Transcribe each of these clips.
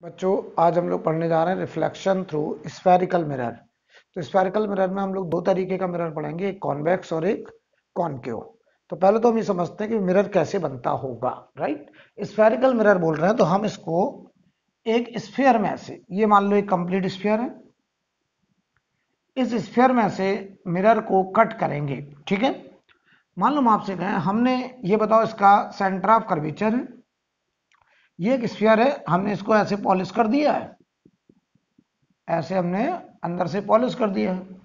बच्चों, आज हम लोग पढ़ने जा रहे हैं रिफ्लेक्शन थ्रू स्फेरिकल मिरर। तो स्फेरिकल मिरर में हम लोग दो तरीके का मिरर पढ़ेंगे, एक कॉन्वेक्स और एक कॉनकेव। तो पहले तो हम ये समझते हैं कि मिरर कैसे बनता होगा। राइट, स्फेरिकल मिरर बोल रहे हैं तो हम इसको एक स्फीयर में से, ये मान लो एक कंप्लीट स्फीयर है, इस स्फीयर में से मिरर को कट करेंगे। ठीक है, मान लो हम आपसे कहें, हमने ये बताओ इसका सेंटर ऑफ कर्वेचर है, ये एक स्फीयर है, हमने इसको ऐसे पॉलिश कर दिया है, ऐसे हमने अंदर से पॉलिश कर दिया है,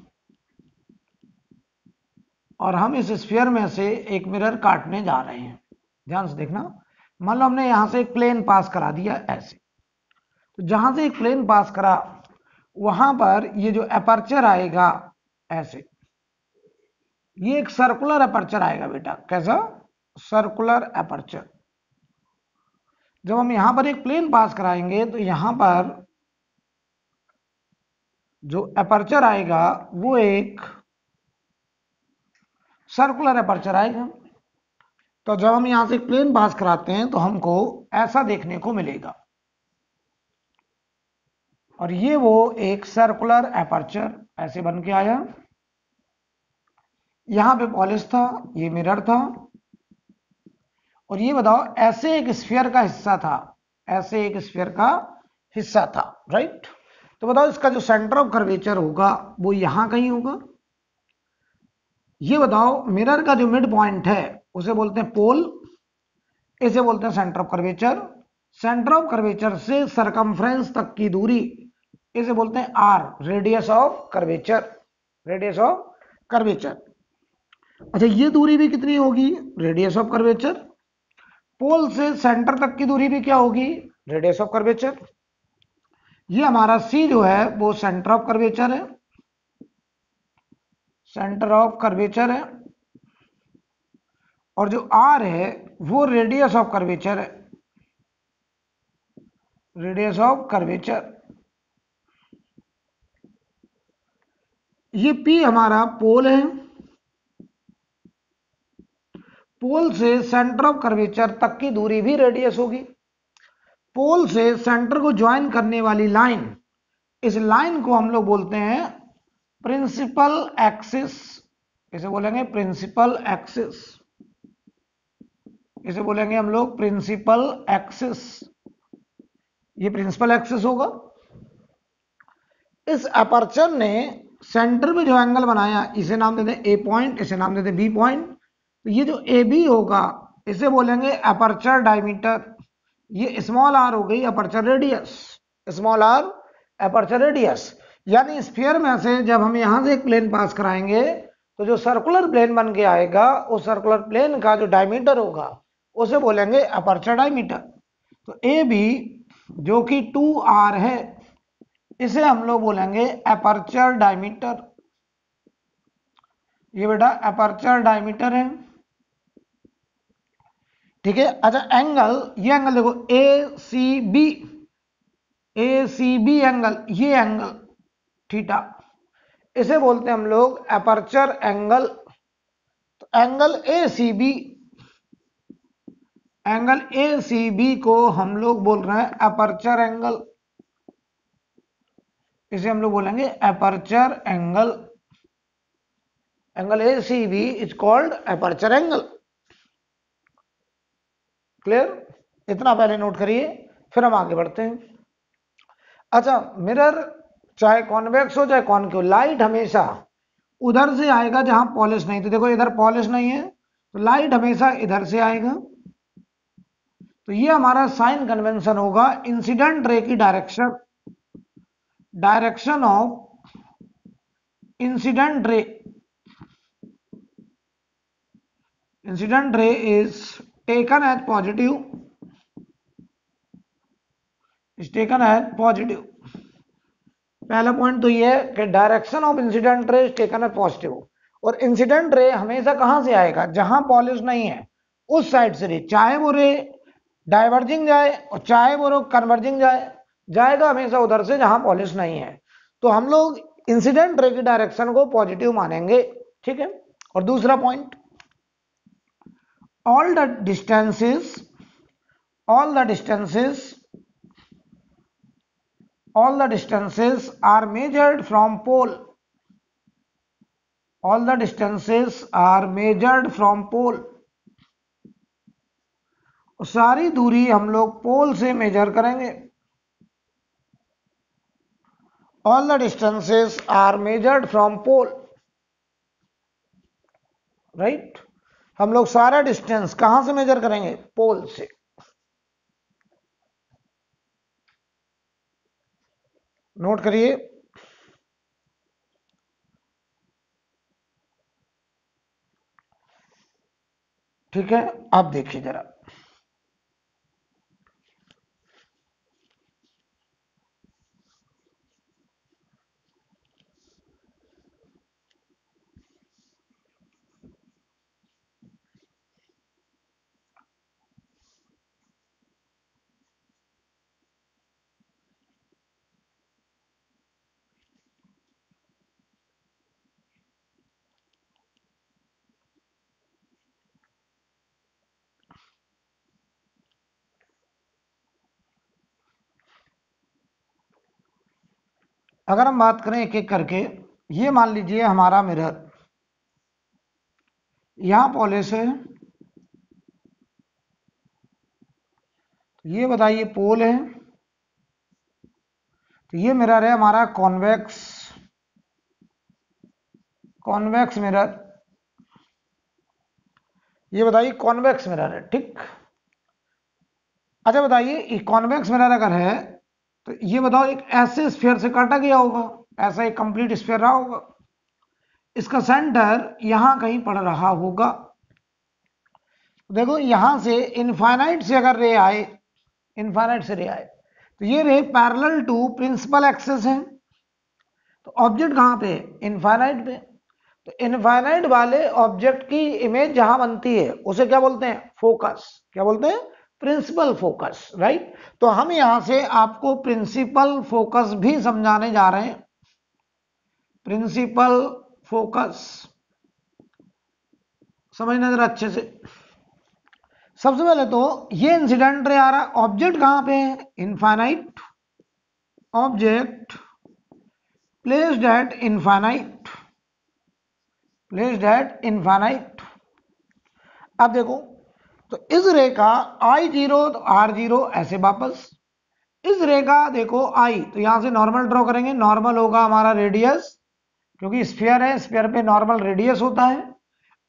और हम इस स्फीयर में से एक मिरर काटने जा रहे हैं। ध्यान से देखना, मान लो हमने यहां से एक प्लेन पास करा दिया ऐसे, तो जहां से एक प्लेन पास करा वहां पर ये जो अपर्चर आएगा ऐसे, ये एक सर्कुलर अपर्चर आएगा बेटा। कैसा? Circular aperture. जब हम यहां पर एक प्लेन पास कराएंगे तो यहां पर जो अपर्चर आएगा वो एक सर्कुलर अपर्चर आएगा। तो जब हम यहां से प्लेन पास कराते हैं तो हमको ऐसा देखने को मिलेगा, और ये वो एक सर्कुलर अपर्चर ऐसे बन के आया। यहां पे पॉलिश था, ये मिरर था, और ये बताओ ऐसे एक स्फीयर का हिस्सा था, ऐसे एक स्फीयर का हिस्सा था। राइट, तो बताओ इसका जो सेंटर ऑफ कर्वेचर होगा वो यहां कहीं होगा। ये बताओ मिरर का जो मिड पॉइंट है उसे बोलते हैं पोल, इसे बोलते हैं centre of curvature. Centre of curvature से सरकमफ्रेंस तक की दूरी इसे बोलते हैं R, radius of curvature, radius of curvature. अच्छा, ये दूरी भी कितनी होगी? Radius of curvature. पोल से सेंटर तक की दूरी भी क्या होगी? Radius of curvature. ये हमारा सी जो है वो सेंटर ऑफ कर्वेचर है, सेंटर ऑफ कर्वेचर है, और जो आर है वो रेडियस ऑफ कर्वेचर है, रेडियस ऑफ कर्वेचर। ये पी हमारा पोल है, पोल से सेंटर ऑफ कर्वेचर तक की दूरी भी रेडियस होगी। पोल से सेंटर को ज्वाइन करने वाली लाइन, इस लाइन को हम लोग बोलते हैं प्रिंसिपल एक्सिस, इसे बोलेंगे प्रिंसिपल एक्सिस, इसे बोलेंगे हम लोग प्रिंसिपल एक्सिस। ये प्रिंसिपल एक्सिस होगा। इस अपर्चर ने सेंटर में जो एंगल बनाया इसे नाम देते हैं ए पॉइंट, इसे नाम देते हैं बी पॉइंट। तो ये जो ए बी होगा इसे बोलेंगे अपर्चर डायमीटर। ये स्मॉल आर हो गई aperture radius, small R aperture radius. यानी स्फीयर में से जब हम यहां से एक प्लेन पास कराएंगे तो जो सर्कुलर प्लेन बन के आएगा उस सर्कुलर प्लेन का जो डायमीटर होगा उसे बोलेंगे अपर्चर डायमीटर। तो ए बी जो कि 2r है इसे हम लोग बोलेंगे अपर्चर डायमीटर। ये बेटा अपर्चर डायमीटर है। ठीक है, अच्छा एंगल, ये एंगल देखो A C B, A C B angle, ये एंगल थीटा, इसे बोलते हैं हम लोग अपर्चर एंगल। तो angle A C B, angle A C B को हम लोग बोल रहे हैं अपर्चर एंगल, इसे हम लोग बोलेंगे aperture angle. Angle A C B is called aperture angle. Clear? इतना पहले नोट करिए, फिर हम आगे बढ़ते हैं। अच्छा, मिरर चाहे कॉन्वेक्स हो चाहे कॉनकेव, लाइट हमेशा उधर से आएगा जहां पॉलिश नहीं। तो देखो इधर पॉलिश नहीं है तो लाइट हमेशा इधर से आएगा। तो ये हमारा साइन कन्वेंशन होगा, इंसिडेंट रे की direction, direction of incident ray, incident ray is taken as positive, is taken as positive. पहला पॉइंट तो ये है कि direction of incident ray is taken as positive. और इंसिडेंट रे हमेशा कहां से आएगा? जहां पॉलिश नहीं है उस साइड से रे, चाहे वो रे डाइवर्जिंग जाए और चाहे वो रे कन्वर्जिंग जाए, जाएगा हमेशा उधर से जहां पॉलिश नहीं है। तो हम लोग इंसिडेंट रे की डायरेक्शन को पॉजिटिव मानेंगे। ठीक है, और दूसरा point, all the distances all the distances are measured from pole, all the distances are measured from pole, सारी दूरी हम लोग पोल से मेजर करेंगे। all the distances are measured from pole, right. हम लोग सारा डिस्टेंस कहां से मेजर करेंगे? पोल से। नोट करिए, ठीक है। आप देखिए जरा, अगर हम बात करें एक एक करके, ये मान लीजिए हमारा मिरर, यहां पॉलिश है, ये बताइए पोल है, तो ये मिरर है हमारा कॉन्वेक्स, कॉन्वेक्स मिरर, ये बताइए कॉन्वेक्स मिरर है, ठीक। अच्छा बताइए, ये कॉन्वेक्स मिरर अगर है तो ये बताओ एक ऐसे स्फीयर से काटा गया होगा, ऐसा एक कंप्लीट स्फीयर रहा होगा, इसका सेंटर यहां कहीं पड़ रहा होगा। देखो यहां से इनफाइनाइट से अगर रे आए, इनफाइनाइट से रे आए, तो ये ray parallel to principal axis है, तो ऑब्जेक्ट कहां पे? इनफाइनाइट पे। तो इनफाइनाइट वाले ऑब्जेक्ट की इमेज जहां बनती है उसे क्या बोलते हैं? फोकस। क्या बोलते हैं? Principal focus, right. तो हम यहां से आपको प्रिंसिपल फोकस भी समझाने जा रहे हैं। प्रिंसिपल फोकस समझना जरा अच्छे से। सबसे पहले तो ये इंसिडेंट रे आ रहा, ऑब्जेक्ट कहां पे है? Infinite, object placed at infinite, placed at infinite. अब देखो, तो इस रे का I0 तो R0 ऐसे वापस, इस रे का देखो I, तो यहां से नॉर्मल ड्रॉ करेंगे, नॉर्मल होगा हमारा रेडियस, क्योंकि स्फीयर है, स्फीयर पे नॉर्मल रेडियस होता है।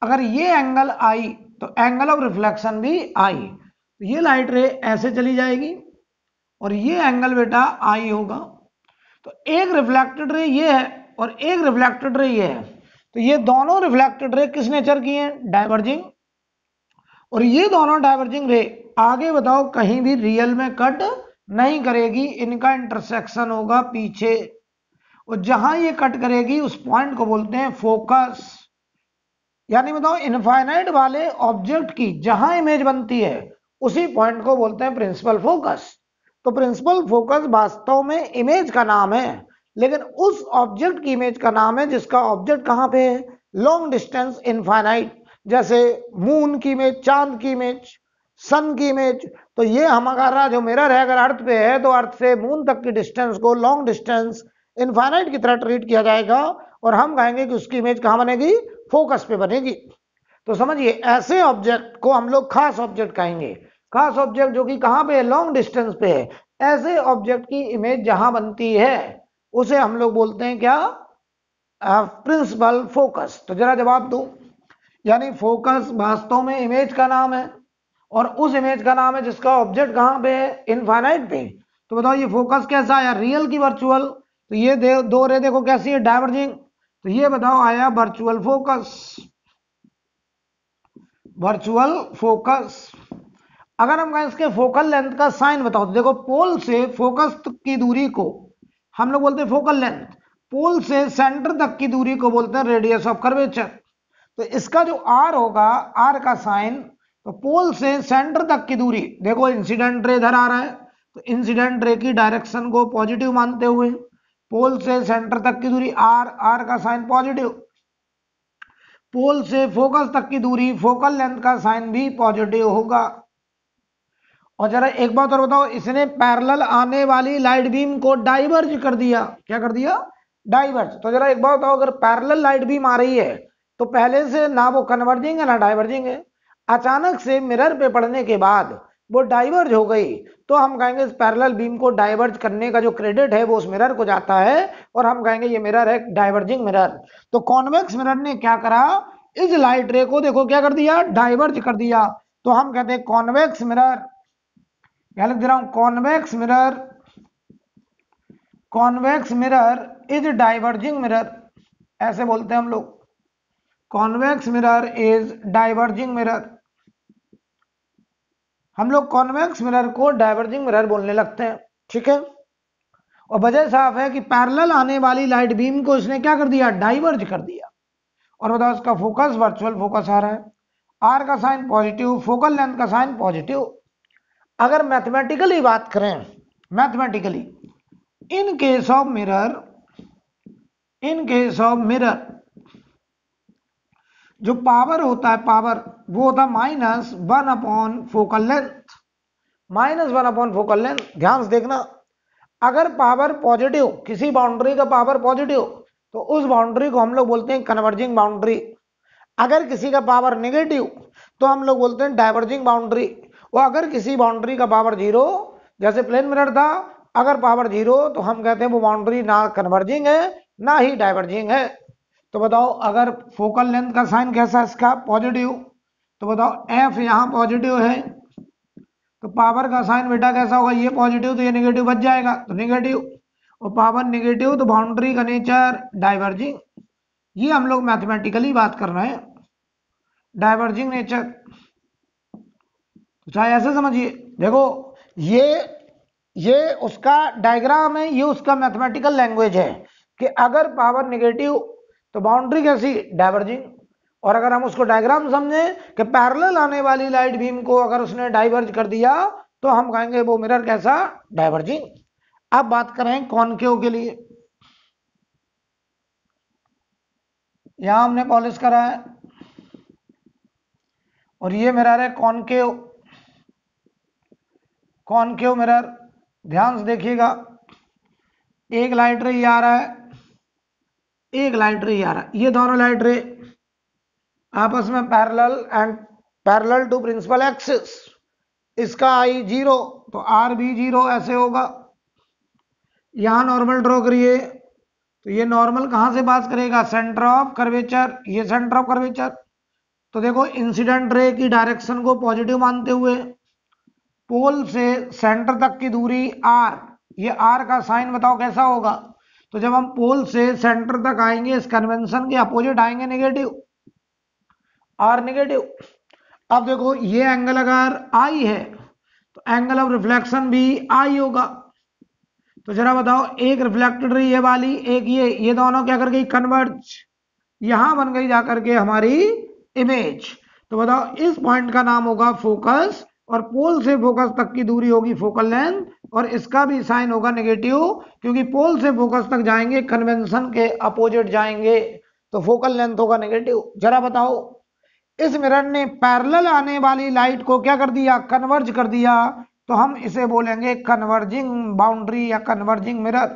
अगर ये एंगल I, तो एंगल ऑफ रिफ्लेक्शन भी I, तो ये लाइट रे ऐसे चली जाएगी और ये एंगल बेटा I होगा। तो एक रिफ्लेक्टेड रे ये है और एक रिफ्लेक्टेड रे ये है, तो ये दोनों रिफ्लेक्टेड रे किस नेचर की हैं? डाइवर्जिंग। और ये दोनों डाइवर्जिंग रे आगे बताओ कहीं भी रियल में कट नहीं करेगी, इनका इंटरसेक्शन होगा पीछे, और जहां ये कट करेगी उस पॉइंट को बोलते हैं फोकस। यानी बताओ इनफाइनाइट वाले ऑब्जेक्ट की जहां इमेज बनती है उसी पॉइंट को बोलते हैं प्रिंसिपल फोकस। तो प्रिंसिपल फोकस वास्तव में इमेज का नाम है, लेकिन उस ऑब्जेक्ट की इमेज का नाम है जिसका ऑब्जेक्ट कहां पे है? Long distance infinite. जैसे मून की इमेज, चांद की इमेज, सन की इमेज। तो ये हमारा जो मिरर है अगर अर्थ पे है तो अर्थ से मून तक की डिस्टेंस को लॉन्ग डिस्टेंस इनफाइनाइट की तरह ट्रीट किया जाएगा, और हम कहेंगे कि उसकी इमेज कहां बनेगी? फोकस पे बनेगी। तो समझिए ऐसे ऑब्जेक्ट को हम लोग खास ऑब्जेक्ट कहेंगे, खास ऑब्जेक्ट जो कि कहां पे है? लॉन्ग डिस्टेंस पे है। ऐसे ऑब्जेक्ट की इमेज जहां बनती है उसे हम लोग बोलते हैं क्या? Principal focus. तो जरा जवाब दो, यानी फोकस वास्तव में इमेज का नाम है और उस इमेज का नाम है जिसका ऑब्जेक्ट कहां पे है? इनफाइनाइट पे। तो बताओ ये फोकस कैसा आया? रियल की वर्चुअल? तो ये दो रे देखो कैसी है? डाइवर्जिंग। तो ये बताओ आया वर्चुअल फोकस, वर्चुअल फोकस। अगर हम कहें इसके फोकल लेंथ का साइन बताओ, तो देखो पोल से फोकस की दूरी को हम लोग बोलते हैं फोकल लेंथ, पोल से सेंटर तक की दूरी को बोलते हैं रेडियस ऑफ कर्वेचर। तो इसका जो आर होगा, आर का साइन, तो पोल से सेंटर तक की दूरी, देखो इंसिडेंट रे इधर आ रहा है, तो इंसिडेंट रे की डायरेक्शन को पॉजिटिव मानते हुए पोल से सेंटर तक की दूरी आर, आर का साइन पॉजिटिव। पोल से फोकस तक की दूरी, फोकल लेंथ का साइन भी पॉजिटिव होगा। और जरा एक बात और बताओ, इसने पैरेलल आने वाली लाइट बीम को डाइवर्ज कर दिया। क्या कर दिया? डाइवर्ज। तो जरा एक बात बताओ, अगर पैरेलल लाइट बीम आ रही है तो पहले से ना वो कन्वर्जिंग है ना डाइवर्जिंग है, अचानक से मिरर पे पड़ने के बाद वो डाइवर्ज हो गई, तो हम कहेंगे इस पैरेलल बीम को डाइवर्ज करने का जो क्रेडिट है वो उस मिरर को जाता है, और हम कहेंगे ये मिरर है डाइवर्जिंग मिरर। तो कॉन्वेक्स मिरर ने क्या करा, इस लाइट रे को देखो क्या कर दिया, डाइवर्ज कर दिया। तो हम कहते हैं कॉन्वेक्स मिरर, क्या लिख दे रहा हूं, convex mirror, convex mirror is diverging mirror, ऐसे बोलते हैं हम लोग, convex mirror is diverging mirror. हम लोग कॉन्वेक्स मिरर को डाइवर्जिंग मिरर बोलने लगते हैं, ठीक है। और वजह साफ है कि पैरेलल आने वाली लाइट बीम को इसने क्या कर दिया, डाइवर्ज कर दिया। और बताओ इसका फोकस वर्चुअल फोकस आ रहा है, आर का साइन पॉजिटिव, फोकल लेंथ का साइन पॉजिटिव। अगर मैथमेटिकली बात करें, mathematically in case of mirror, in case of mirror जो पावर होता है, पावर वो होता है -1/फोकल लेंथ, -1/फोकल लेंथ। ध्यान से देखना, अगर पावर पॉजिटिव, किसी बाउंड्री का पावर पॉजिटिव, तो उस बाउंड्री को हम लोग बोलते हैं कन्वर्जिंग बाउंड्री। अगर किसी का पावर नेगेटिव तो हम लोग बोलते हैं डाइवर्जिंग बाउंड्री। और अगर किसी बाउंड्री का पावर जीरो, जैसे प्लेन मिरर था, अगर पावर जीरो तो हम कहते हैं वो बाउंड्री ना कन्वर्जिंग है ना ही डाइवर्जिंग है। तो बताओ अगर फोकल लेंथ का साइन कैसा है इसका, पॉजिटिव, तो बताओ एफ यहाँ पॉजिटिव है, तो पावर का साइन बेटा कैसा होगा, ये पॉजिटिव तो ये नेगेटिव बच जाएगा, तो नेगेटिव, और पावर नेगेटिव तो बाउंड्री का नेचर डाइवर्जिंग। ये हम लोग मैथमेटिकली बात कर रहे हैं, डाइवर्जिंग नेचर। तो चाहे ऐसे समझिए, देखो ये उसका डायग्राम है, ये उसका मैथमेटिकल लैंग्वेज है कि अगर पावर नेगेटिव तो बाउंड्री कैसी, डाइवर्जिंग। और अगर हम उसको डायग्राम समझे कि पैरेलल आने वाली लाइट बीम को अगर उसने डाइवर्ज कर दिया तो हम कहेंगे वो मिरर कैसा, डाइवर्जिंग। अब बात करें कॉनकेव के लिए, यहां हमने पॉलिश करा है और ये मिरर है कॉनकेव, कॉनकेव मिरर। ध्यान से देखिएगा, एक लाइट रे आ रहा है, एक लाइट रे आ रहा है, ये दोनों लाइट रे आपस में parallel and parallel to principal axis. इसका आई जीरो तो आर भी जीरो ऐसे होगा। यहां नॉर्मल ड्रॉ करिए, तो ये नॉर्मल कहां से पास करेगा, सेंटर ऑफ कर्वेचर, ये सेंटर ऑफ कर्वेचर। तो देखो इंसिडेंट रे की डायरेक्शन को पॉजिटिव मानते हुए पोल से सेंटर तक की दूरी r, ये r का साइन बताओ कैसा होगा। तो जब हम पोल से सेंटर तक आएंगे इस कन्वेंशन के अपोजिट आएंगे नेगेटिव, r नेगेटिव। अब देखो ये एंगल अगर I है तो एंगल ऑफ रिफ्लेक्शन भी I होगा। तो जरा बताओ, एक रिफ्लेक्टेड रे ये वाली, एक ये दोनों क्या कर गई, कन्वर्ज, यहां बन गई जाकर के हमारी इमेज। तो बताओ इस पॉइंट का नाम होगा फोकस, और पोल से फोकस तक की दूरी होगी फोकल लेंथ, और इसका भी साइन होगा नेगेटिव, क्योंकि पोल से फोकस तक जाएंगे कन्वेंशन के अपोजिट जाएंगे, तो फोकल लेंथ होगा नेगेटिव। जरा बताओ इस मिरर ने पैरेलल आने वाली लाइट को क्या कर दिया, कन्वर्ज कर दिया, तो हम इसे बोलेंगे कन्वर्जिंग बाउंड्री या कन्वर्जिंग मिरर।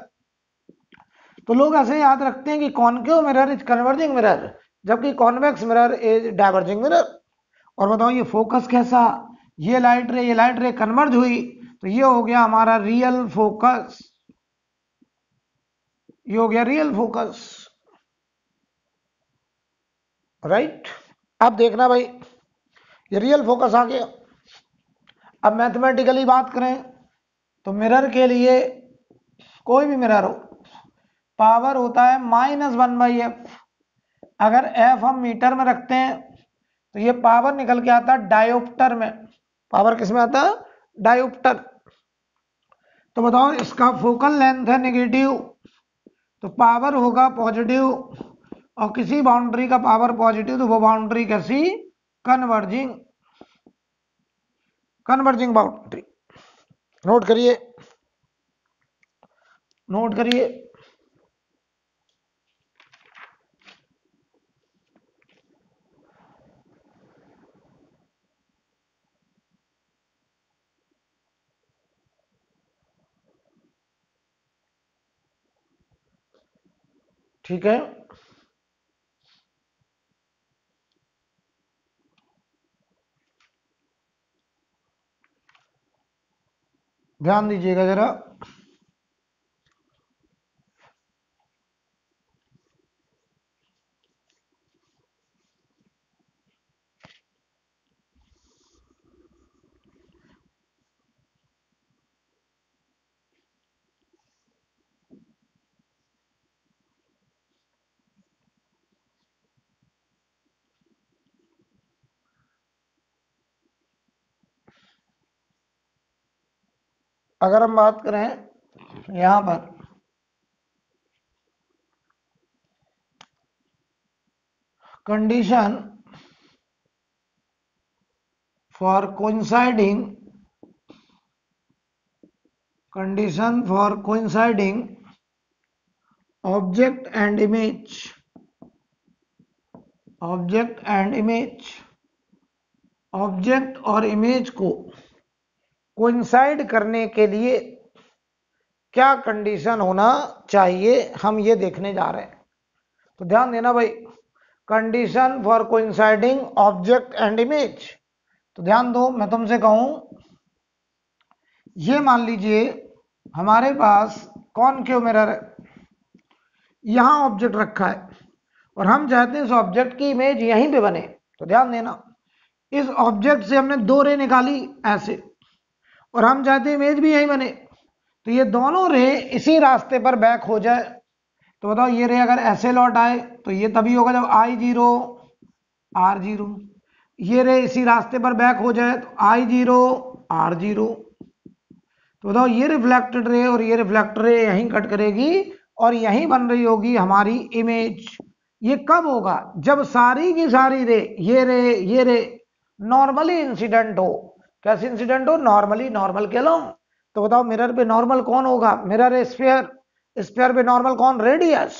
तो लोग ऐसे याद रखते हैं कि concave mirror is converging mirror, जबकि convex mirror is diverging mirror. और बताओ ये फोकस कैसा, ये लाइट रे कन्वर्ज हुई, तो ये हो गया हमारा रियल फोकस, ये हो गया रियल फोकस, राइट। अब देखना भाई, ये रियल फोकस आ गया। अब मैथमेटिकली बात करें तो मिरर के लिए, कोई भी मिरर हो, पावर होता है -1/f। अगर f हम मीटर में रखते हैं तो ये पावर निकल के आता है डायोप्टर में, पावर किस में आता है, डायोप्टर। तो बताओ इसका फोकल लेंथ है नेगेटिव, तो पावर होगा पॉजिटिव, और किसी बाउंड्री का पावर पॉजिटिव तो वो बाउंड्री कैसी, कन्वर्जिंग, कन्वर्जिंग बाउंड्री। नोट करिए, नोट करिए। ठीक है, ध्यान दीजिएगा जरा। अगर हम बात करें यहां पर condition for coinciding object and image, object और इमेज को कोइंसाइड करने के लिए क्या कंडीशन होना चाहिए, हम ये देखने जा रहे हैं। तो ध्यान देना भाई, condition for coinciding object and image. तो ध्यान दो, मैं तुमसे कहूं, ये मान लीजिए हमारे पास कॉनकेव मिरर है, यहां ऑब्जेक्ट रखा है और हम चाहते हैं इस ऑब्जेक्ट की इमेज यहीं पे बने। तो ध्यान देना, इस ऑब्जेक्ट से हमने दो रे निकाली ऐसे, और हम चाहते हैं इमेज भी यहीं बने। तो ये दोनों रे इसी रास्ते पर बैक हो जाए। तो बताओ, ये रे अगर ऐसे लौट आए तो ये तभी होगा जब I0 R0, ये रे इसी रास्ते पर बैक हो जाए तो I0 R0। तो बताओ, ये रिफ्लेक्टेड रे और ये रिफ्लेक्टेड रे यहीं कट करेगी और यहीं बन रही होगी हमारी इमेज। ये कब होगा? जब सारी की सारी रे, ये रे नॉर्मली इंसिडेंट हो। कैसे इंसिडेंट हो? नॉर्मली, नॉर्मल के अलोंग। तो बताओ, मिरर पे नॉर्मल कौन होगा? मिरर है स्फीयर, स्फीयर पे नॉर्मल कौन? रेडियस।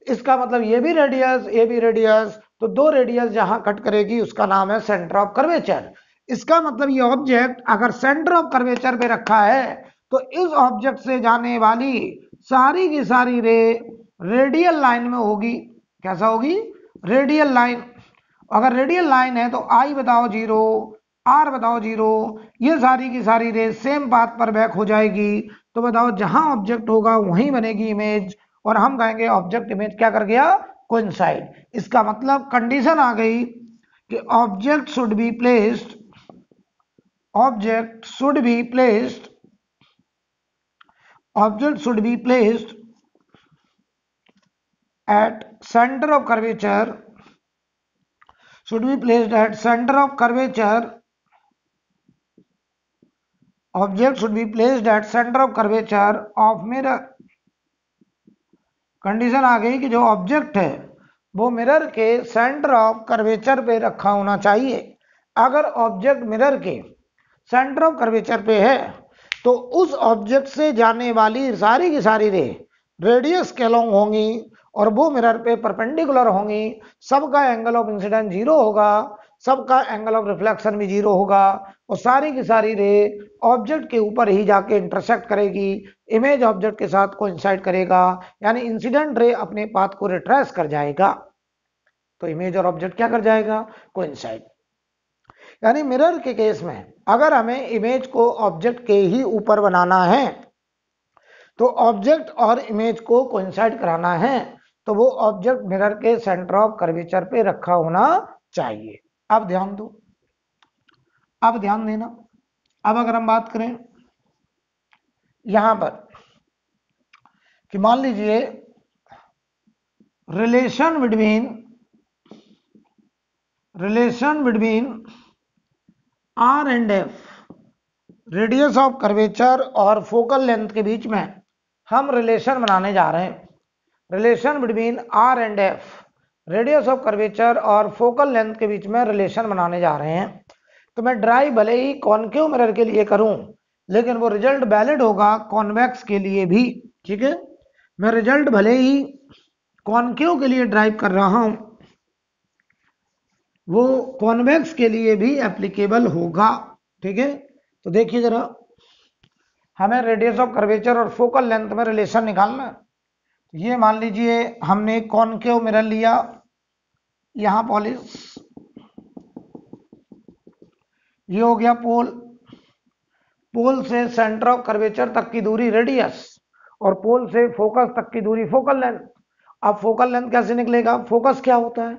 इसका मतलब ये भी रेडियस, ये भी रेडियस, तो दो रेडियस जहां कट करेगी उसका नाम है सेंटर ऑफ कर्वेचर। इसका मतलब ये ऑब्जेक्ट अगर सेंटर ऑफ कर्वेचर पे रखा है तो इस ऑब्जेक्ट से जाने वाली सारी की सारी रे रेडियल लाइन में होगी। कैसा होगी? Radial line. अगर रेडियल लाइन है तो I बताओ 0, R बताओ 0, ये सारी की सारी रे सेम पाथ पर बैक हो जाएगी। तो बताओ, जहां ऑब्जेक्ट होगा वहीं बनेगी इमेज, और हम कहेंगे ऑब्जेक्ट इमेज क्या कर गया? कोइंसाइड। इसका मतलब कंडीशन आ गई कि object should be placed at center of curvature, of mirror। Condition आ गई कि जो ऑब्जेक्ट है वो मिरर के सेंटर ऑफ कर्वेचर पे रखा होना चाहिए। अगर ऑब्जेक्ट मिरर के सेंटर ऑफ कर्वेचर पे है तो उस ऑब्जेक्ट से जाने वाली सारी की सारी रे रेडियस के अलोंग होंगी और वो मिरर पे परपेंडिकुलर होंगी। सबका एंगल ऑफ इंसिडेंस 0 होगा, सबका एंगल ऑफ रिफ्लेक्शन भी 0 होगा, और सारी की सारी रे ऑब्जेक्ट के ऊपर ही जाके इंटरसेक्ट करेगी, इमेज ऑब्जेक्ट के साथ कोइंसाइड करेगा, यानी इंसिडेंट रे अपने पाथ को रिट्रेस कर जाएगा। तो इमेज और ऑब्जेक्ट क्या कर जाएगा? कोइंसाइड। यानी मिरर के केस में अगर हमें इमेज को ऑब्जेक्ट के ही ऊपर बनाना है तो ऑब्जेक्ट और इमेज को कोइंसाइड कराना है तो वो ऑब्जेक्ट मिरर के सेंटर ऑफ कर्वेचर पे रखा होना चाहिए। अब ध्यान दो, अब ध्यान देना। अब अगर हम बात करें यहां पर कि मान लीजिए relation between R and F, radius of curvature और फोकल लेंथ के बीच में हम रिलेशन बनाने जा रहे हैं। Relation between R and F, radius of curvature और फोकल लेंथ के बीच में रिलेशन बनाने जा रहे हैं। तो मैं ड्राई भले ही कॉनकेव मिरर के लिए करूं, लेकिन वो रिजल्ट वैलिड होगा कॉन्वेक्स के लिए भी। ठीक है, मैं रिजल्ट भले ही कॉनकेव के लिए ड्राइव कर रहा हूं, वो कॉन्वेक्स के लिए भी एप्लीकेबल होगा। ठीक है, तो देखिए जरा, हमें रेडियस ऑफ कर्वेचर और फोकल लेंथ में रिलेशन निकालना है। ये मान लीजिए हमने कॉनकेव मिरर लिया, यहां पॉलिश, ये हो गया पोल, पोल से सेंटर ऑफ कर्वेचर तक की दूरी रेडियस, और पोल से फोकस तक की दूरी फोकल लेंथ। अब फोकल लेंथ कैसे निकलेगा? फोकस क्या होता है?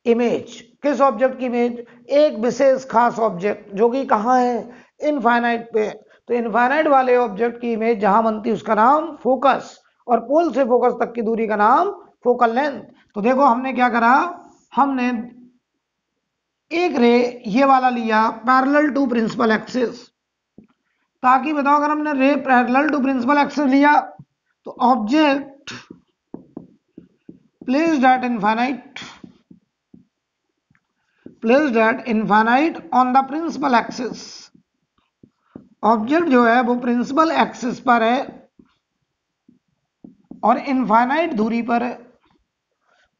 इमेज। किस ऑब्जेक्ट की इमेज? एक विशेष खास ऑब्जेक्ट जो कि कहाँ है? इनफाइनाइट पे। तो इनफाइनाइट वाले ऑब्जेक्ट की इमेज जहां बनती है उसका नाम फोकस, और पोल से फोकस तक की दूरी का नाम फोकल लेंथ। तो देखो हमने क्या करा, हमने एक रे ये वाला लिया पैरेलल टू प्रिंसिपल एक्सिस, ताकि बताओ अगर हमने ray parallel to principal axis लिया तो object placed at infinite on the principal axis, object जो है वो प्रिंसिपल एक्सिस पर है और इनफाइनाइट दूरी पर है।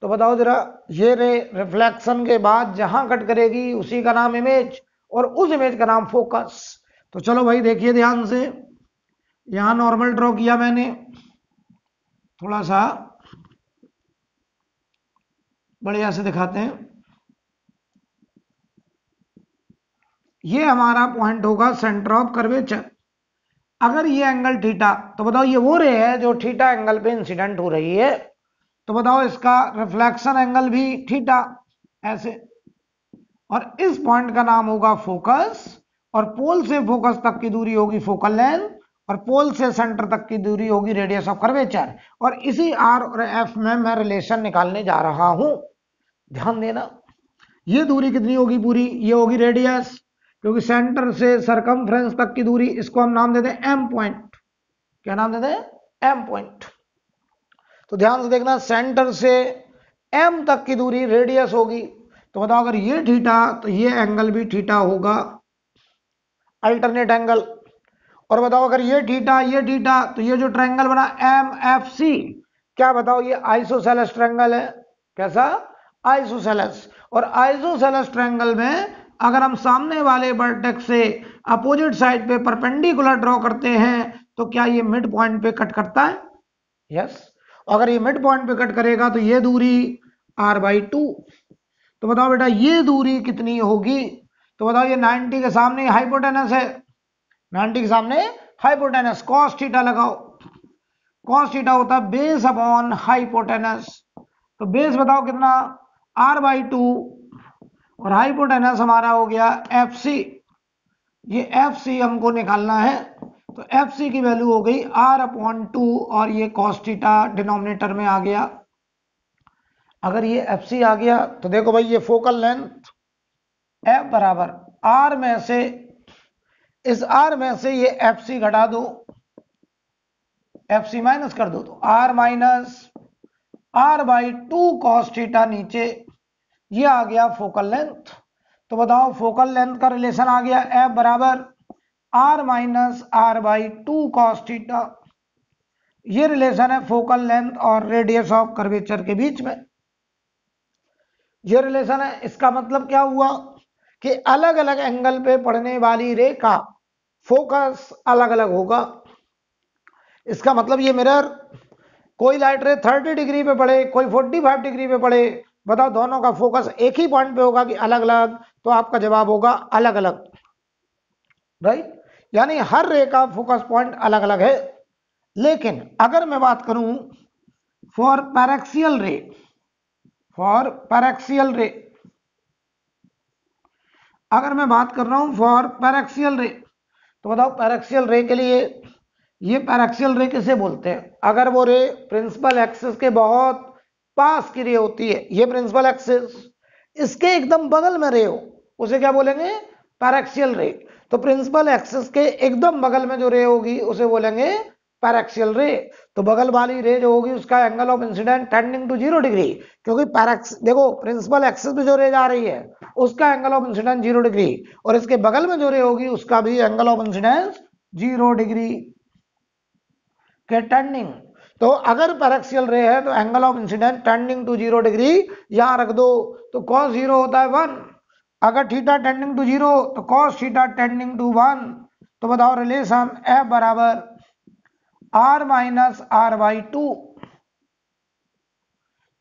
तो बताओ जरा, ये रे रिफ्लेक्शन के बाद जहां कट करेगी उसी का नाम इमेज, और उस इमेज का नाम फोकस। तो चलो भाई देखिए ध्यान से, यहां नॉर्मल ड्रॉ किया मैंने, थोड़ा सा बढ़िया से दिखाते हैं। ये हमारा पॉइंट होगा सेंटर ऑफ कर्वेचर। अगर ये एंगल थीटा, तो बताओ ये वो रे है जो थीटा एंगल पे इंसिडेंट हो रही है, तो बताओ इसका रिफ्लेक्शन एंगल भी थीटा, ऐसे, और इस पॉइंट का नाम होगा फोकस, और पोल से फोकस तक की दूरी होगी फोकल लेंथ, और पोल से सेंटर तक की दूरी होगी रेडियस ऑफ कर्वेचर। और इसी आर और एफ में मैं रिलेशन निकालने जा रहा हूं, ध्यान देना। ये दूरी कितनी होगी पूरी? ये होगी रेडियस, क्योंकि सेंटर से सरकमफ्रेंस तक की दूरी, इसको हम नाम देते हैं एम पॉइंट। क्या नाम देते हैं? M point. तो ध्यान से देखना, सेंटर से एम तक की दूरी रेडियस होगी। तो बताओ अगर ये थीटा तो ये एंगल भी थीटा होगा, अल्टरनेट एंगल। और बताओ अगर ये थीटा तो ये जो ट्रायंगल बना एम एफ सी, क्या बताओ ये आइसोसेलेस ट्रायंगल है। कैसा? आइसोसेलेस। और आइसोसेलेस ट्रायंगल में अगर हम सामने वाले वर्टेक्स से अपोजिट साइड पे परपेंडिकुलर ड्रॉ करते हैं तो क्या ये मिड पॉइंट पे कट करता है? यस। अगर ये मिड पॉइंट पे कट करेगा तो ये दूरी r/2। तो बताओ बेटा ये दूरी कितनी होगी? तो बताओ ये 90 के सामने हाइपोटेनस है, 90 के सामने हाइपोटेनस, कॉस थीटा लगाओ। कॉस थीटा होता है बेस अपॉन हाइपोटेनस। तो बेस बताओ कितना? r/2, और हाइपोटेनस हमारा हो गया FC। ये FC हमको निकालना है, तो FC की वैल्यू हो गई r/2, और ये cos थीटा डिनोमिनेटर में आ गया। अगर ये FC आ गया तो देखो भाई ये फोकल लेंथ F बराबर R में से, इस R में से ये FC घटा दो, FC माइनस कर दो, तो R minus r/2 cos theta नीचे, ये आ गया फोकल लेंथ। तो बताओ फोकल लेंथ का रिलेशन आ गया F बराबर R minus r/2 cos theta. ये रिलेशन है फोकल लेंथ और रेडियस ऑफ कर्वेचर के बीच में, ये रिलेशन है। इसका मतलब क्या हुआ कि अलग अलग एंगल पे पड़ने वाली रे का फोकस अलग अलग होगा। इसका मतलब ये मिरर, कोई लाइट रे 30 डिग्री पे पड़े, कोई 45 डिग्री पे पड़े, बताओ दोनों का फोकस एक ही पॉइंट पे होगा कि अलग अलग? तो आपका जवाब होगा अलग अलग, राइट। यानी हर रे का फोकस पॉइंट अलग अलग है। लेकिन अगर मैं बात करूं फॉर पैरेक्सियल रे, अगर मैं बात कर रहा हूं फॉर पैरेक्सियल रे, तो बताओ पैरेक्सियल रे के लिए, ये पैरेक्सियल रे किसे बोलते हैं? अगर वो रे प्रिंसिपल एक्सिस के बहुत पास की रे होती है, ये प्रिंसिपल एक्सिस, इसके एकदम बगल में रे हो, उसे क्या बोलेंगे? पैरेक्सियल रे। तो प्रिंसिपल एक्सिस के एकदम बगल में जो रे होगी उसे बोलेंगे पैरेक्सियल रे। तो बगल वाली रे जो होगी उसका angle of incident tending to 0 degree, क्योंकि देखो प्रिंसिपल एक्सिस पे जो रे जा रही है उसका एंगल ऑफ इंसिडेंट 0 डिग्री, और इसके बगल में जो रे होगी उसका भी एंगल ऑफ इंसिडेंस 0 डिग्री के टेंडिंग। तो अगर पैरेक्सियल रे है तो angle of incidence tending to 0 degree यहां रख दो, तो cos 0 होता है 1। अगर थीटा टेंडिंग टू 0 तो cos थीटा टेंडिंग टू 1। तो बताओ रिलेशन F बराबर R माइनस r/2,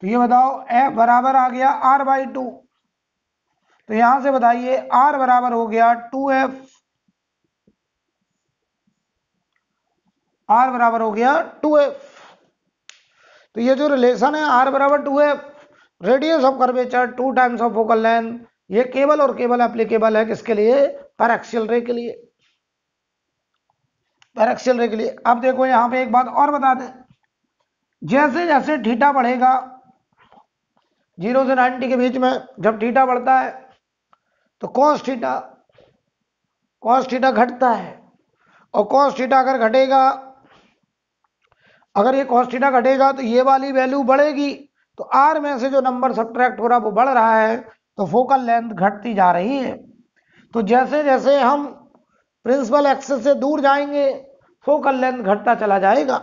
तो ये बताओ F बराबर आ गया R/2। तो यहां से बताइए R बराबर हो गया 2F, R बराबर हो गया 2F। तो ये जो रिलेशन है R बराबर 2F, radius of curvature 2 times of focal length, ये केवल और केवल एप्लीकेबल है किसके लिए? पैराक्सियल रे के लिए, पैराक्सियल रे के लिए। अब देखो यहां पे एक बात और बता दें, जैसे जैसे थीटा बढ़ेगा 0 से 90 के बीच में, जब थीटा बढ़ता है तो कॉस थीटा घटता है, और कॉस थीटा अगर घटेगा, अगर ये कॉस थीटा घटेगा तो ये वाली वैल्यू बढ़ेगी, तो आर में से जो नंबर सब्ट्रैक्ट हो रहा है वो बढ़ रहा है, तो फोकल लेंथ घटती जा रही है। तो जैसे जैसे हम प्रिंसिपल एक्सिस से दूर जाएंगे फोकल लेंथ घटता चला जाएगा।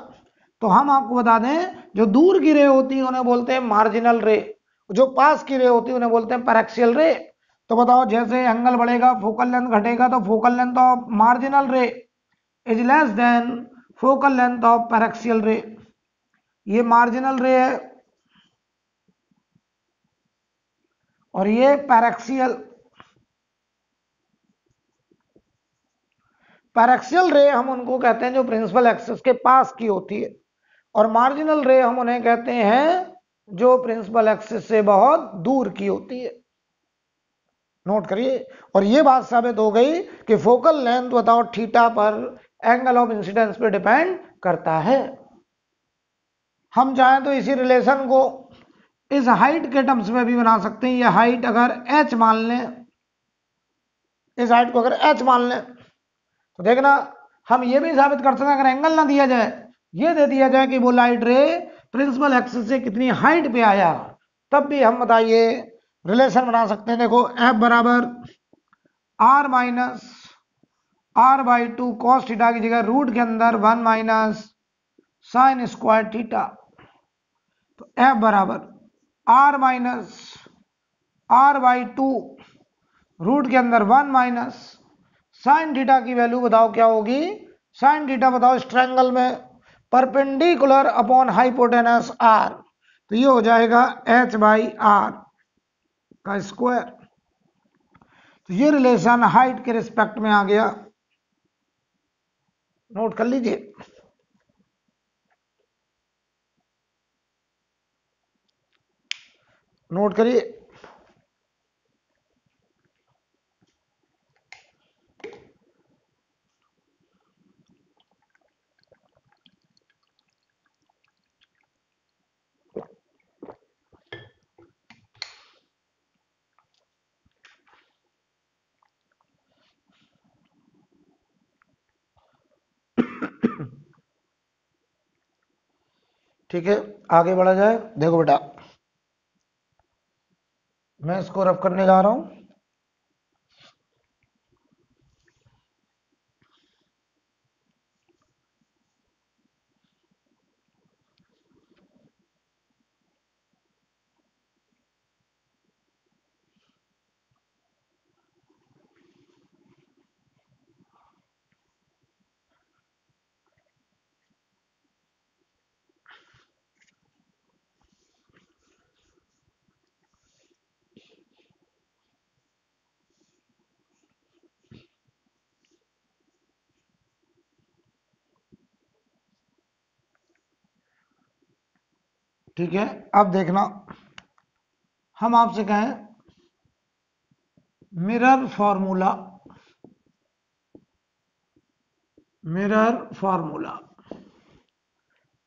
तो हम आपको बता दें, जो दूर की रे होती है उन्हें बोलते हैं मार्जिनल रे, जो पास की रे होती है उन्हें बोलते हैं पैराक्सियल रे। तो बताओ जैसे एंगल बढ़ेगा फोकल लेंथ घटेगा, तो focal length of marginal ray is less than focal length of paraxial ray. ये मार्जिनल रे है और ये पैराक्सियल रे हम उनको कहते हैं जो प्रिंसिपल एक्सिस के पास की होती है, और मार्जिनल रे हम उन्हें कहते हैं जो प्रिंसिपल एक्सिस से बहुत दूर की होती है। नोट करिए। और ये बात साबित हो गई कि फोकल लेंथ बताओ थीटा पर एंगल ऑफ इंसिडेंस पे डिपेंड करता है। हम चाहें तो इसी रिलेशन को इस हाइट के टर्म्स में भी बना सकते हैं। ये हाइट अगर h मान लें, इस हाइट को अगर h मान लें, तो देखना हम ये भी साबित कर सकते हैं, अगर एंगल ना दिया जाए, ये दे दिया जाए कि वो लाइट रे प्रिंसिपल एक्सिस से कितनी हाइट पे आया, तब भी हम बताइए रिलेशन बना सकते हैं। देखो F बराबर R minus R/2 cos theta की जगह रूट के अंदर 1 माइनस साइन स्क्वायर थीटा। तो F बराबर R माइनस R/2 रूट के अंदर 1 माइनस साइन थीटा की वैल्यू बताओ क्या होगी? साइन थीटा बताओ इस ट्रायंगल में परपेंडिकुलर अपॉन हाइपोटेनस R, तो ये हो जाएगा h/r का स्क्वायर। तो ये रिलेशन हाइट के रिस्पेक्ट में आ गया, नोट कर लीजिए। नोट करिए। ठीक है, आगे बढ़ा जाए। देखो बेटा, मैं इसको रफ करने जा रहा हूं। ठीक है, अब देखना, हम आपसे कहें मिरर फॉर्मूला, मिरर फॉर्मूला,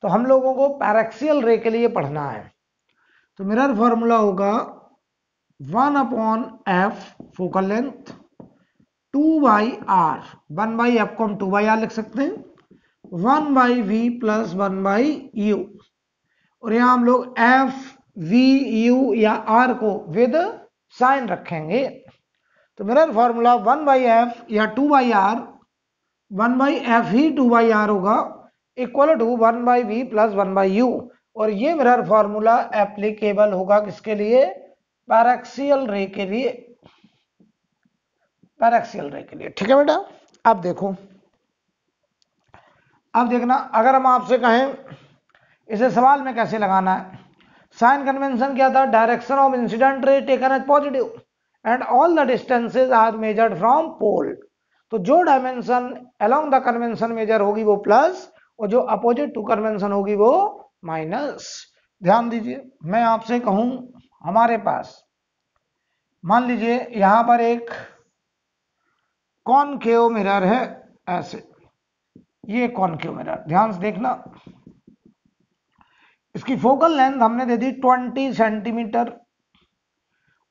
तो हम लोगों को पैराक्सियल रे के लिए पढ़ना है। तो मिरर फॉर्मूला होगा 1/f focal length 2/r, 1/f को हम 2/r लिख सकते हैं, 1/v प्लस 1/u, और यहां हम लोग f v u या r को विद साइन रखेंगे। तो मिरर फॉर्मूला 1/f या 2/r, 1/f ही 2/r होगा, equal to 1/v plus 1/u, और ये मिरर फॉर्मूला एप्लीकेबल होगा किसके लिए? पैराक्सियल रे के लिए, पैराक्सियल रे के लिए। ठीक है बेटा, अब देखो, अब देखना, अगर हम आपसे कहें इसे सवाल में कैसे लगाना है। साइन कन्वेंशन क्या था, direction of incident ray taken as positive and all the distances are measured from pole. तो जो dimension along the convention measure होगी वो प्लस, और जो अपोजिट टू कन्वेंशन होगी वो माइनस। ध्यान दीजिए, मैं आपसे कहूं हमारे पास मान लीजिए यहां पर एक कॉनकेव मिरर है, ऐसे, ये कॉनकेव मिरर, ध्यान से देखना, इसकी फोकल लेंथ हमने दे दी 20 सेंटीमीटर,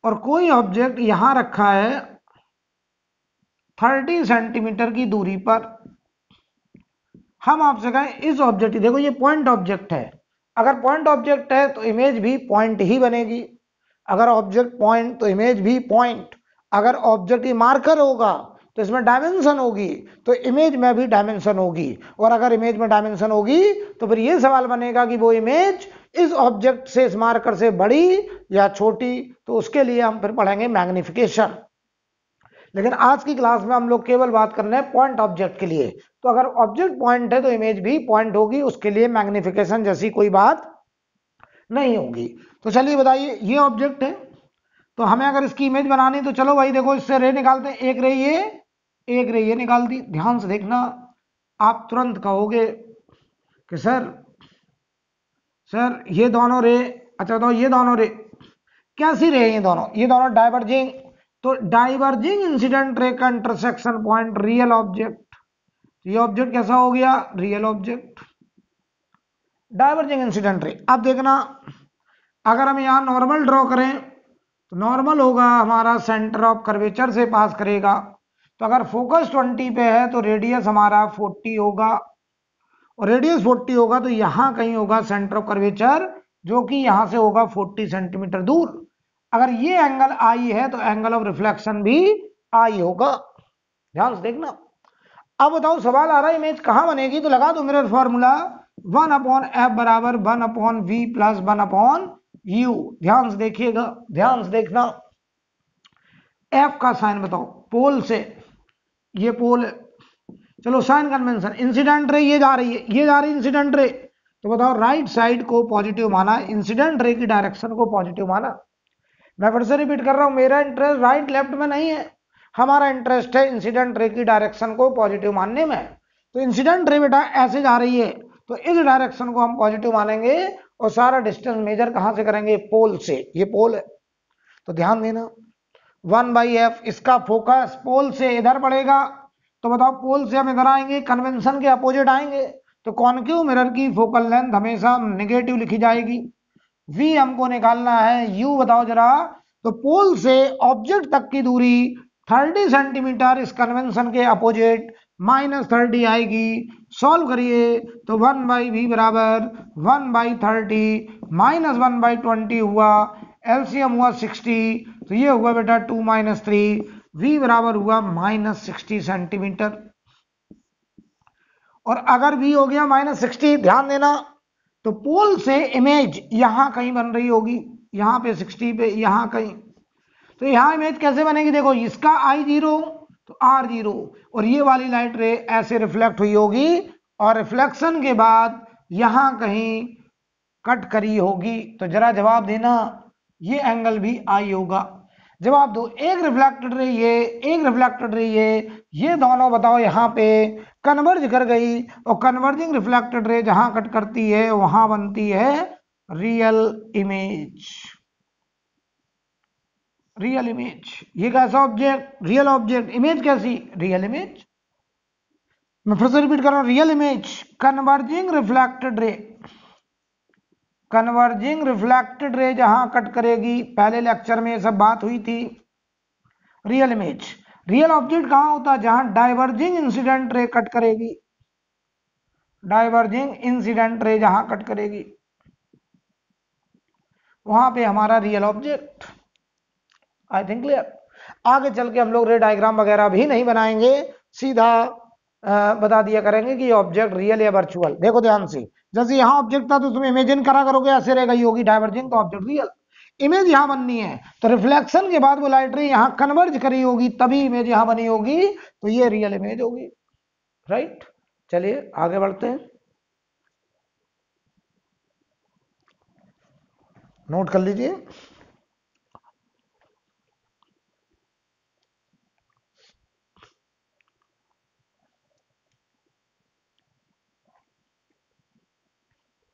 और कोई ऑब्जेक्ट यहां रखा है 30 सेंटीमीटर की दूरी पर। हम आपसे कहें इस ऑब्जेक्ट, देखो ये पॉइंट ऑब्जेक्ट है, अगर पॉइंट ऑब्जेक्ट है तो इमेज भी पॉइंट ही बनेगी, अगर ऑब्जेक्ट पॉइंट तो इमेज भी पॉइंट, अगर ऑब्जेक्ट ही मार्कर होगा तो इसमें डायमेंशन होगी, तो इमेज में भी डायमेंशन होगी, और अगर इमेज में डायमेंशन होगी तो फिर ये सवाल बनेगा कि वो इमेज इस ऑब्जेक्ट से, इस मार्कर से बड़ी या छोटी, तो उसके लिए हम फिर पढ़ेंगे मैग्निफिकेशन। लेकिन आज की क्लास में हम लोग केवल बात कर रहे हैं पॉइंट ऑब्जेक्ट के लिए, तो अगर ऑब्जेक्ट पॉइंट है तो इमेज भी पॉइंट होगी, उसके लिए मैग्निफिकेशन जैसी कोई बात नहीं होगी। तो चलिए बताइए, ये ऑब्जेक्ट है, तो हमें अगर इसकी इमेज बनानी, तो चलो भाई देखो, इससे रे निकालते हैं, एक रे ये, एक रे ये निकाल दी। ध्यान से देखना, आप तुरंत कहोगे कि सर ये दोनों रे, अच्छा तो ये दोनों रे कैसी रे, ये दोनों डाइवर्जिंग, तो डाइवर्जिंग इंसिडेंट रे का इंटरसेक्शन पॉइंट रियल ऑब्जेक्ट, ये ऑब्जेक्ट कैसा हो गया, real object, diverging incident ray. अब देखना, अगर हम यहां नॉर्मल ड्रॉ करें तो नॉर्मल होगा हमारा सेंटर ऑफ कर्वेचर से पास करेगा, तो अगर फोकस 20 पे है तो रेडियस हमारा 40 होगा, और रेडियस 40 होगा तो यहां कहीं होगा सेंटर ऑफ कर्वेचर, जो कि यहां से होगा 40 सेंटीमीटर दूर। अगर ये एंगल आई है तो एंगल ऑफ रिफ्लेक्शन भी आई होगा। ध्यान से देखना। अब बताओ, सवाल आ रहा है इमेज कहां बनेगी, तो लगा दो मिरर फॉर्मूला, 1/f बराबर 1/v प्लस 1/u। ध्यान से देखिएगा, ध्यान से देखना, f का साइन बताओ, पोल से, ये पोल है, चलो साइन कन्वेंशन, इंसिडेंट रे ये जा रही है, ये जा रही है इंसिडेंट रे, तो बताओ राइट साइड को पॉजिटिव माना, इंसिडेंट रे की डायरेक्शन को पॉजिटिव माना। मैं फिर से रिपीट कर रहा हूं, मेरा इंटरेस्ट राइट लेफ्ट में नहीं है, हमारा इंटरेस्ट है इंसिडेंट रे की डायरेक्शन को पॉजिटिव मानने में। तो इंसिडेंट रे बेटा ऐसे जा रही है, तो इस डायरेक्शन को हम पॉजिटिव मानेंगे, और सारा डिस्टेंस मेजर कहां से करेंगे, पोल से, ये पोल है। तो ध्यान देना, 1/f, इसका फोकस पोल से इधर पड़ेगा, तो बताओ पोल से हम इधर आएंगे, कन्वेंशन के अपोजिट आएंगे, तो कॉनकेव मिरर की फोकल लेंथ हमेशा नेगेटिव लिखी जाएगी। v हमको निकालना है, u बताओ जरा, तो पोल से ऑब्जेक्ट तक की दूरी 30 सेंटीमीटर, इस कन्वेंशन के अपोजिट -30 आएगी। सॉल्व करिए तो 1/v बराबर 1/30 -1/20 हुआ, एलसीएम हुआ 60, तो ये हुआ बेटा 2 - 3, v बराबर हुआ -60 सेंटीमीटर। और अगर v हो गया -60, ध्यान देना, तो पोल से इमेज यहां कहीं बन रही होगी, यहां पे 60 पे, यहां कहीं, तो यहां इमेज कैसे बनेगी, देखो इसका I0 तो R0, और ये वाली लाइट रे ऐसे रिफ्लेक्ट हुई होगी, और रिफ्लेक्शन के बाद यहां कहीं कट करी होगी, तो जरा जवाब देना, ये एंगल भी I होगा। जवाब दो, एक रिफ्लेक्टेड रे ये, एक रिफ्लेक्टेड रे ये दोनों बताओ यहां पे कन्वर्ज कर गई, और कन्वर्जिंग रिफ्लेक्टेड रे जहां कट करती है वहां बनती है रियल इमेज। रियल इमेज, ये कैसा ऑब्जेक्ट, रियल ऑब्जेक्ट, इमेज कैसी, रियल इमेज। मैं फिर से रिपीट कर रहा हूं, real image, converging reflected ray, converging reflected ray जहां कट करेगी, पहले लेक्चर में ये सब बात हुई थी, रियल इमेज। रियल ऑब्जेक्ट कहां होता है, जहां डाइवर्जिंग इंसिडेंट रे कट करेगी, डाइवर्जिंग इंसिडेंट रे जहां कट करेगी वहां पे हमारा real object. I think clear. आगे चल के हम लोग रे डायग्राम वगैरह भी नहीं बनाएंगे, सीधा बता दिया करेंगे कि ऑब्जेक्ट रियल या वर्चुअल। देखो ध्यान से, जैसे यहां ऑब्जेक्ट था तो तुम इमेजिन करा करोगे, ऐसे रह गई होगी डाइवर्जिंग, तो ऑब्जेक्ट रियल। इमेज यहां बननी है तो रिफ्लेक्शन के बाद वो लाइट रे यहां कन्वर्ज करी होगी, तभी इमेज यहां बनी होगी, तो ये रियल इमेज होगी। राइट, चलिए आगे बढ़ते हैं। नोट कर लीजिए।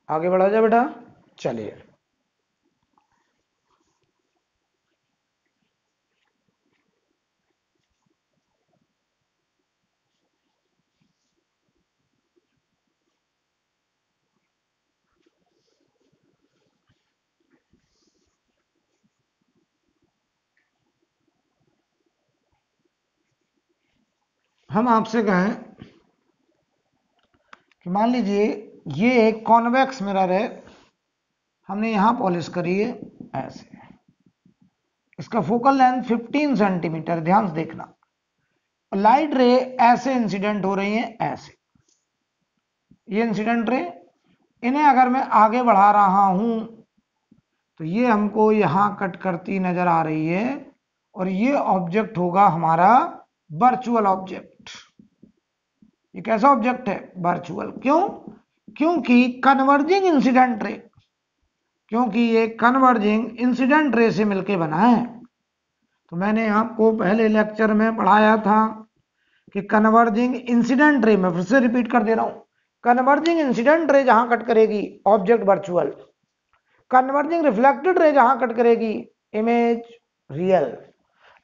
आगे बढ़ा जाए बेटा, चलिए। हम आपसे कहें कि मान लीजिए ये एक कॉन्वेक्स मिरर है, हमने यहां पॉलिश करी है ऐसे, इसका फोकल लेंथ 15 सेंटीमीटर, ध्यान से देखना। लाइट रे ऐसे इंसिडेंट हो रही है, ऐसे ये इंसिडेंट रे, इन्हें अगर मैं आगे बढ़ा रहा हूं तो ये हमको यहां कट करती नजर आ रही है, और ये ऑब्जेक्ट होगा हमारा वर्चुअल ऑब्जेक्ट। ये कैसा ऑब्जेक्ट है? वर्चुअल। क्यों? क्योंकि कन्वर्जिंग इंसिडेंट रे, क्योंकि ये कन्वर्जिंग इंसिडेंट रे से मिलके बना है। तो मैंने आपको पहले लेक्चर में पढ़ाया था कि कन्वर्जिंग इंसिडेंट रे, मैं फिर से रिपीट कर दे रहा हूं, कन्वर्जिंग इंसिडेंट रे जहां कट करेगी object virtual, converging reflected ray जहां कट करेगी image real,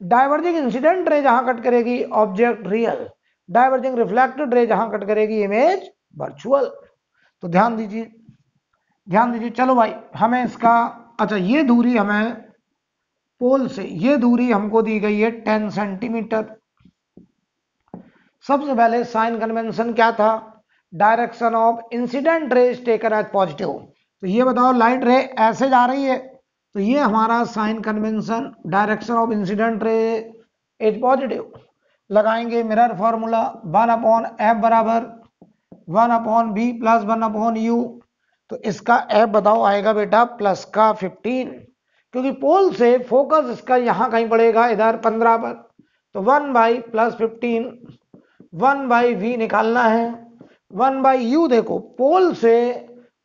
diverging incident ray जहां कट करेगी object real, diverging reflected ray जहां कट करेगी इमेज वर्चुअल। तो ध्यान दीजिए, ध्यान दीजिए। चलो भाई, हमें इसका, अच्छा ये दूरी हमें पोल से, ये दूरी हमको दी गई है 10 सेंटीमीटर। सबसे पहले साइन कन्वेंशन क्या था? Direction of incident ray taken as positive. तो ये बताओ, लाइट रे ऐसे जा रही है, तो ये हमारा sign convention, direction of incident ray is positive. लगाएंगे मिरर फॉर्मूला, 1/f बराबर 1/b प्लस 1/u। तो इसका f बताओ आएगा बेटा प्लस का 15, क्योंकि पोल से फोकस इसका यहां कहीं पड़ेगा, इधर 15 पर। तो 1/+15, 1/v निकालना है, 1/u देखो, पोल से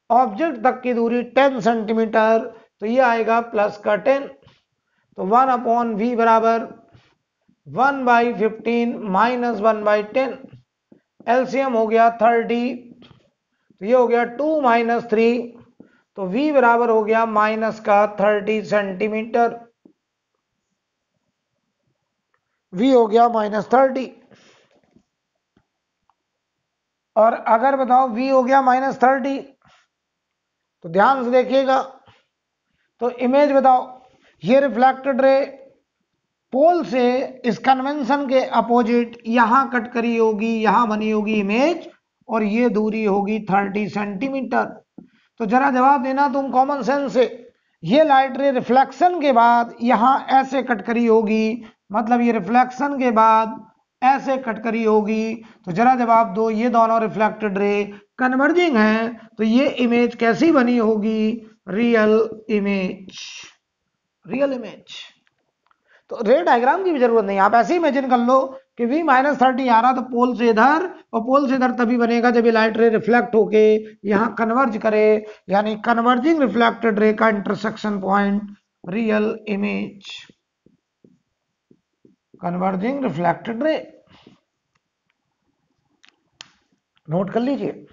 ऑब्जेक्ट तक की दूरी 10 सेंटीमीटर, तो ये आएगा प्लस का 10। तो 1/v बराबर 1/15 माइनस 1/10, एलसीएम हो गया 30, तो ये हो गया 2 माइनस 3, तो v बराबर हो गया माइनस का 30 सेंटीमीटर, v हो गया माइनस 30। और अगर बताओ v हो गया माइनस 30, तो ध्यान से देखिएगा, तो इमेज बताओ, ये रिफ्लेक्टेड रे पोल से इस कन्वेंशन के अपोजिट यहां कट करी होगी, यहां बनी होगी इमेज, और ये दूरी होगी 30 सेंटीमीटर। तो जरा जवाब देना तुम कॉमन सेंस से, ये लाइट रे रिफ्लेक्शन के बाद यहां ऐसे कट करी होगी, मतलब ये रिफ्लेक्शन के बाद ऐसे कट करी होगी, तो जरा जवाब दो, ये दोनों रिफ्लेक्टेड रे कन्वर्जिंग है, तो ये इमेज कैसी बनी होगी? Real image, real image. तो रे डायग्राम की भी जरूरत नहीं, आप ऐसे इमेजिन कर लो कि v-30 आ रहा, तो पोल से इधर और पोल से इधर तभी बनेगा जब ये लाइट रे रिफ्लेक्ट होके यहां कन्वर्ज करे, यानी कन्वर्जिंग रिफ्लेक्टेड रे का intersection point real image, converging reflected ray. Note कर लीजिए।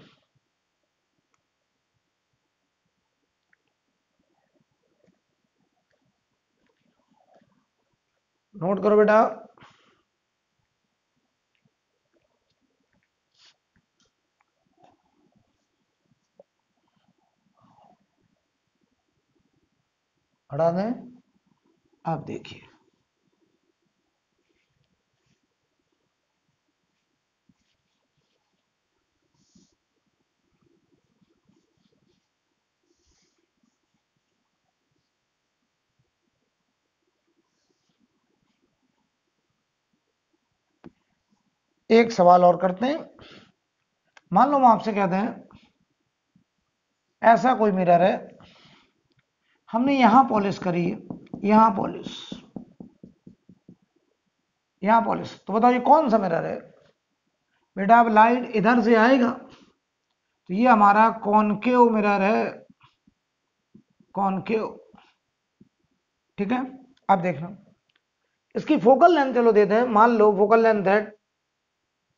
नोट करो बेटा। हटा दें। आप देखिए, एक सवाल और करते हैं। मान लो हम आपसे कहते हैं ऐसा कोई मिरर है, हमने यहां पॉलिश करी है, यहां पॉलिश, यहां पॉलिश, तो बताओ ये कौन सा मिरर है? बेटा अब लाइट इधर से आएगा, तो ये हमारा कॉनकेव मिरर है, कॉनकेव। ठीक है, अब देखना इसकी फोकल लेंथ चलो देते हैं, मान लो फोकल लेंथ है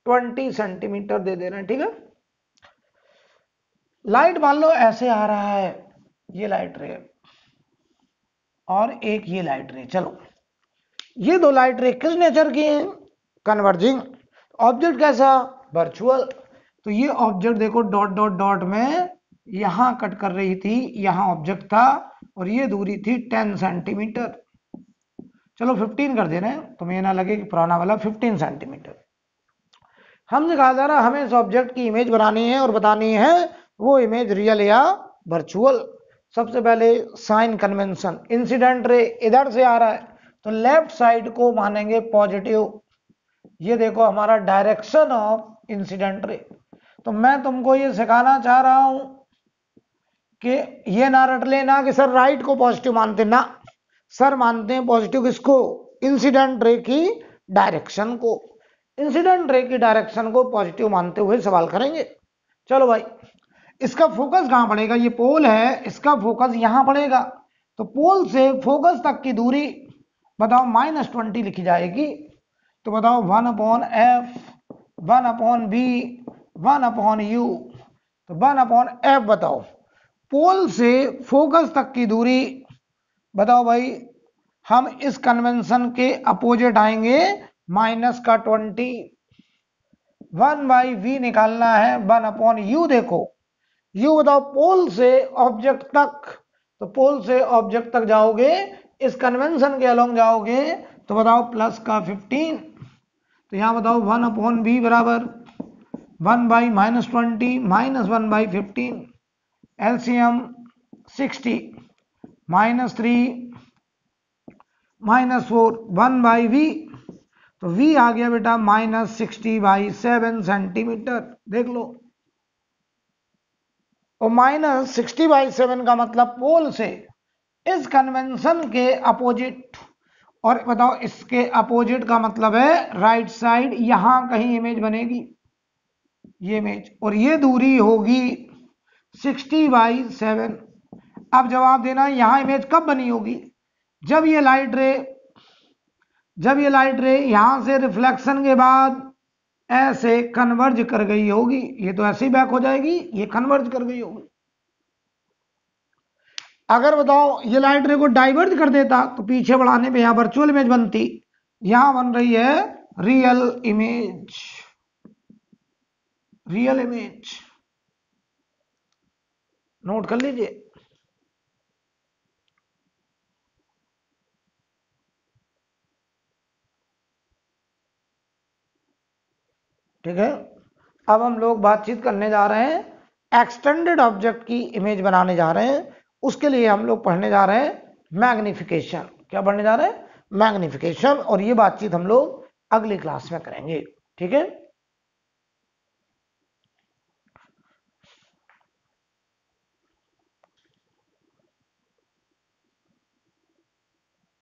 20 सेंटीमीटर दे रहे हैं। ठीक है, लाइट मान लो ऐसे आ रहा है, ये लाइट रे और एक ये लाइट रे, चलो ये दो लाइट रे किस नेचर की हैं? कन्वर्जिंग। ऑब्जेक्ट कैसा? वर्चुअल। तो ये ऑब्जेक्ट देखो डॉट डॉट डॉट में यहां कट कर रही थी, यहां ऑब्जेक्ट था और ये दूरी थी 10 सेंटीमीटर। चलो 15 कर दे रहे हैं, तुम्हें ना लगे कि पुराना वाला 15 सेंटीमीटर। हमसे कहा जा रहा है हमें इस ऑब्जेक्ट की इमेज बनानी है और बतानी है वो इमेज रियल या वर्चुअल। सबसे पहले साइन कन्वेंशन, इंसिडेंट रे इधर से आ रहा है तो लेफ्ट साइड को मानेंगे पॉजिटिव। ये देखो हमारा डायरेक्शन ऑफ इंसिडेंट रे। तो मैं तुमको ये सिखाना चाह रहा हूं कि ये ना रट लेना कि सर राइट को पॉजिटिव मानते ना, सर मानते हैं पॉजिटिव किसको? इंसिडेंट रे की डायरेक्शन को। इंसिडेंट रे की डायरेक्शन को पॉजिटिव मानते हुए सवाल करेंगे। चलो भाई, इसका फोकस कहां पड़ेगा? ये पोल है, इसका फोकस यहां पड़ेगा। तो पोल से फोकस तक की दूरी बताओ -20 लिखी जाएगी। तो बताओ 1/f, 1/b, 1/u। तो 1/f बताओ पोल से फोकस तक की दूरी। बताओ भाई, हम इस कन्वेंशन के अपोजिट आएंगे -20। 1/v निकालना है, 1/u। देखो u बताओ पोल से ऑब्जेक्ट तक, तो पोल से ऑब्जेक्ट तक जाओगे इस कन्वेंशन के अलोंग जाओगे तो बताओ प्लस का 15। तो यहां बताओ 1/v बराबर 1/-20 -1/15, एलसीएम 60 -3 -4 1/v। तो v आ गया बेटा -60/7 सेंटीमीटर। देख लो, और -60/7 का मतलब पोल से इस कन्वेंशन के अपोजिट। और बताओ इसके अपोजिट का मतलब है राइट साइड, यहां कहीं इमेज बनेगी ये इमेज, और ये दूरी होगी 60/7। अब जवाब देना यहां इमेज कब बनी होगी? जब ये लाइट रे यहां से रिफ्लेक्शन के बाद ऐसे कन्वर्ज कर गई होगी। ये तो ऐसे ही बैक हो जाएगी, ये कन्वर्ज कर गई होगी। अगर बताओ ये लाइट रे को डाइवर्ज कर देता तो पीछे बढ़ाने पे यहां वर्चुअल इमेज बनती, यहां बन रही है real image. Real image note कर लीजिए। ठीक है, अब हम लोग बातचीत करने जा रहे हैं एक्सटेंडेड ऑब्जेक्ट की इमेज बनाने जा रहे हैं। उसके लिए हम लोग पढ़ने जा रहे हैं मैग्निफिकेशन। क्या पढ़ने जा रहे हैं? मैग्निफिकेशन। और ये बातचीत हम लोग अगली क्लास में करेंगे। ठीक है।